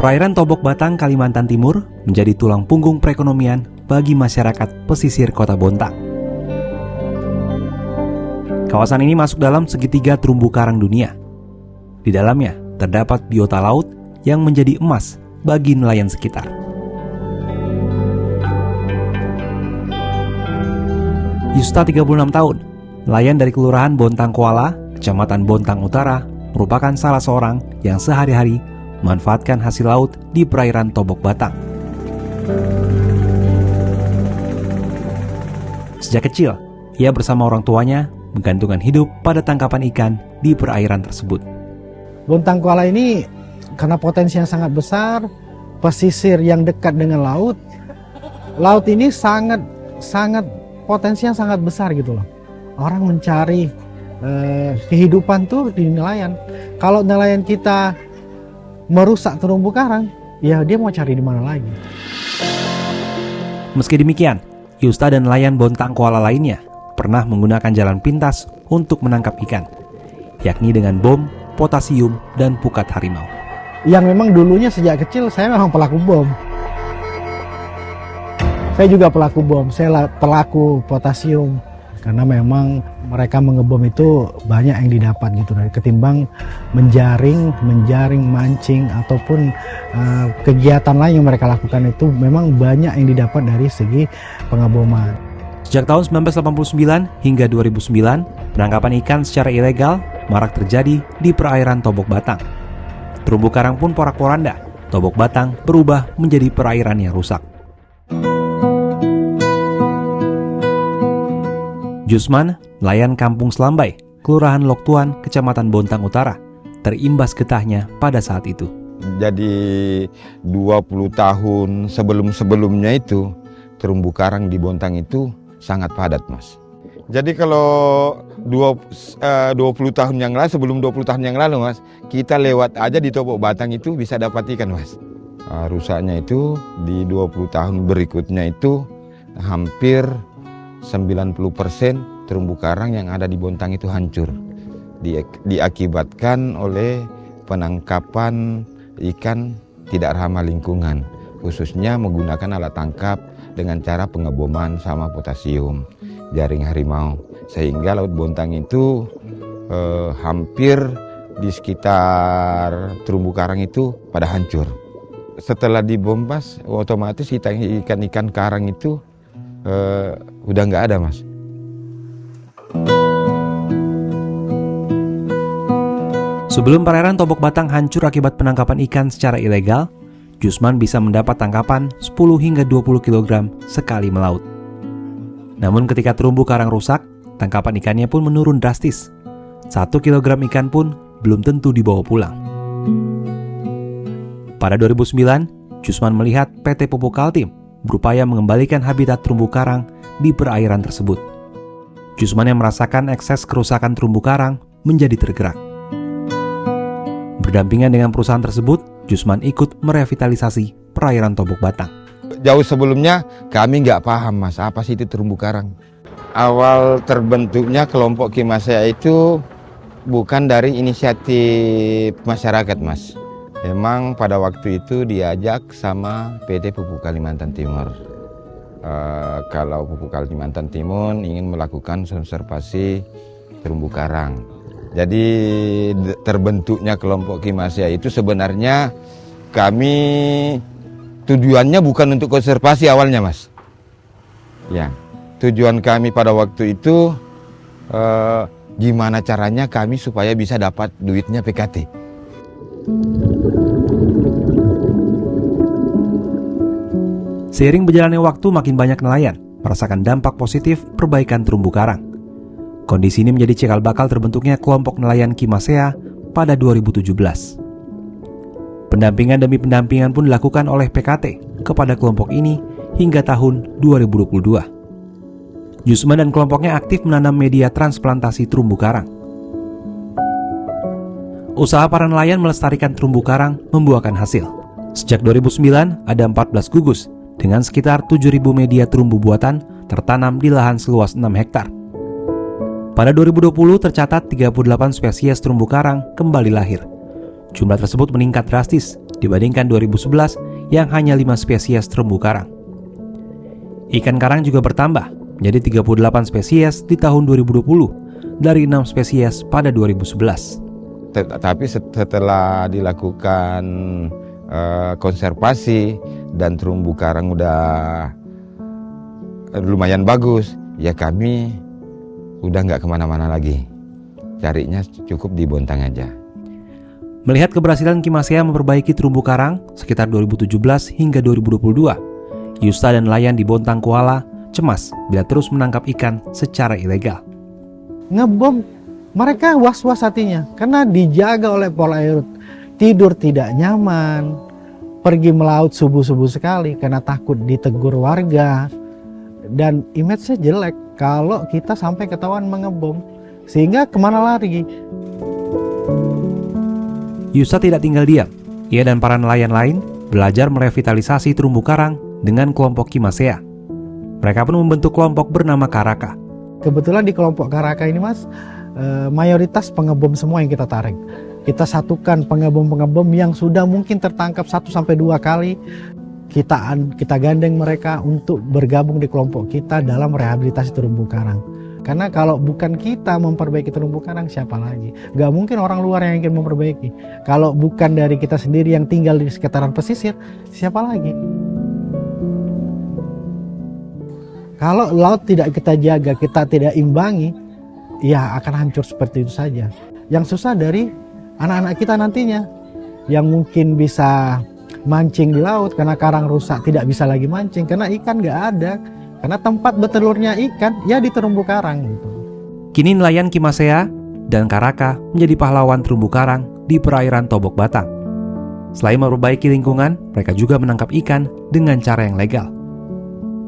Perairan Tobok Batang, Kalimantan Timur menjadi tulang punggung perekonomian bagi masyarakat pesisir Kota Bontang. Kawasan ini masuk dalam segitiga terumbu karang dunia. Di dalamnya terdapat biota laut yang menjadi emas bagi nelayan sekitar. Yusta 36 tahun, nelayan dari Kelurahan Bontang Kuala, Kecamatan Bontang Utara, merupakan salah seorang yang sehari-hari memanfaatkan hasil laut di perairan Tobok Batang. Sejak kecil, ia bersama orang tuanya menggantungkan hidup pada tangkapan ikan di perairan tersebut. Bontang Kuala ini karena potensi yang sangat besar, pesisir yang dekat dengan laut ini sangat potensi yang sangat besar gitu loh. Orang mencari kehidupan tuh di nelayan. Kalau nelayan kita merusak terumbu karang, ya dia mau cari di mana lagi. Meski demikian, Yusta dan nelayan Bontang Kuala lainnya pernah menggunakan jalan pintas untuk menangkap ikan, yakni dengan bom, potasium, dan pukat harimau. Yang memang dulunya sejak kecil saya memang pelaku bom. Saya juga pelaku bom, saya pelaku potasium. Karena memang mereka mengebom itu banyak yang didapat gitu, ketimbang menjaring, mancing ataupun kegiatan lain yang mereka lakukan itu memang banyak yang didapat dari segi pengeboman. Sejak tahun 1989 hingga 2009, penangkapan ikan secara ilegal marak terjadi di perairan Tobok Batang. Terumbu karang pun porak-poranda. Tobok Batang berubah menjadi perairan yang rusak. Jusman, nelayan Kampung Selambai, Kelurahan Loktuan, Kecamatan Bontang Utara, terimbas getahnya pada saat itu. Jadi 20 tahun sebelum-sebelumnya itu, terumbu karang di Bontang itu sangat padat, Mas. Jadi kalau 20 tahun yang lalu, sebelum 20 tahun yang lalu, Mas, kita lewat aja di Tobok Batang itu bisa dapat ikan, Mas. Rusaknya itu di 20 tahun berikutnya itu hampir 90% terumbu karang yang ada di Bontang itu hancur. Diakibatkan oleh penangkapan ikan tidak ramah lingkungan, khususnya menggunakan alat tangkap dengan cara pengeboman sama potasium, jaring harimau. Sehingga Laut Bontang itu hampir di sekitar terumbu karang itu pada hancur. Setelah dibom, Mas, otomatis ikan-ikan karang itu udah nggak ada, Mas. Sebelum perairan Tobok Batang hancur akibat penangkapan ikan secara ilegal, Jusman bisa mendapat tangkapan 10 hingga 20 kg sekali melaut. Namun ketika terumbu karang rusak, tangkapan ikannya pun menurun drastis. 1 kg ikan pun belum tentu dibawa pulang. Pada 2009, Jusman melihat PT Pupuk Kaltim berupaya mengembalikan habitat terumbu karang di perairan tersebut. Jusman yang merasakan ekses kerusakan terumbu karang menjadi tergerak. Berdampingan dengan perusahaan tersebut, Jusman ikut merevitalisasi perairan Tobok Batang. Jauh sebelumnya kami nggak paham, Mas, apa sih itu terumbu karang. Awal terbentuknya kelompok Kimasea itu bukan dari inisiatif masyarakat, Mas. Memang pada waktu itu diajak sama PT Pupuk Kalimantan Timur. Kalau Pupuk Kalimantan Timur ingin melakukan konservasi terumbu karang. Jadi terbentuknya kelompok Kimasea itu sebenarnya kami tujuannya bukan untuk konservasi awalnya, Mas. Ya, tujuan kami pada waktu itu gimana caranya kami supaya bisa dapat duitnya PKT. Seiring berjalannya waktu, makin banyak nelayan merasakan dampak positif perbaikan terumbu karang. Kondisi ini menjadi cikal bakal terbentuknya kelompok nelayan Kimasea pada 2017. Pendampingan demi pendampingan pun dilakukan oleh PKT kepada kelompok ini hingga tahun 2022. Jusman dan kelompoknya aktif menanam media transplantasi terumbu karang. Usaha para nelayan melestarikan terumbu karang membuahkan hasil. Sejak 2009, ada 14 gugus dengan sekitar 7.000 media terumbu buatan tertanam di lahan seluas 6 hektar. Pada 2020 tercatat 38 spesies terumbu karang kembali lahir. Jumlah tersebut meningkat drastis dibandingkan 2011 yang hanya 5 spesies terumbu karang. Ikan karang juga bertambah menjadi 38 spesies di tahun 2020 dari 6 spesies pada 2011. Tapi setelah dilakukan konservasi dan terumbu karang udah lumayan bagus, ya kami udah nggak kemana-mana lagi. Carinya cukup di Bontang aja. Melihat keberhasilan Kimasea memperbaiki terumbu karang sekitar 2017 hingga 2022, Yusta dan nelayan di Bontang Kuala cemas bila terus menangkap ikan secara ilegal. Ngebom, mereka was-was hatinya karena dijaga oleh Polairut. Tidur tidak nyaman, pergi melaut subuh-subuh sekali karena takut ditegur warga. Dan image-nya jelek kalau kita sampai ketahuan mengebom. Sehingga kemana lari? Yusta tidak tinggal diam. Ia dan para nelayan lain belajar merevitalisasi terumbu karang dengan kelompok Kimasea. Mereka pun membentuk kelompok bernama Karaka. Kebetulan di kelompok Karaka ini Mas, mayoritas pengebom semua yang kita tarik. Kita satukan pengebom-pengebom yang sudah mungkin tertangkap 1-2 kali. Kita gandeng mereka untuk bergabung di kelompok kita dalam rehabilitasi terumbu karang. Karena kalau bukan kita memperbaiki terumbu karang, siapa lagi? Gak mungkin orang luar yang ingin memperbaiki. Kalau bukan dari kita sendiri yang tinggal di sekitaran pesisir, siapa lagi? Kalau laut tidak kita jaga, kita tidak imbangi, ya akan hancur seperti itu saja. Yang susah dari anak-anak kita nantinya, yang mungkin bisa mancing di laut karena karang rusak, tidak bisa lagi mancing karena ikan gak ada. Karena tempat bertelurnya ikan ya di terumbu karang gitu. Kini nelayan Kimasea dan Karaka menjadi pahlawan terumbu karang di perairan Tobok Batang. Selain memperbaiki lingkungan, mereka juga menangkap ikan dengan cara yang legal.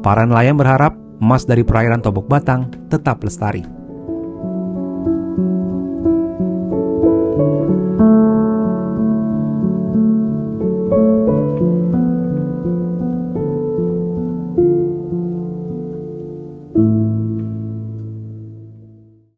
Para nelayan berharap emas dari perairan Tobok Batang tetap lestari.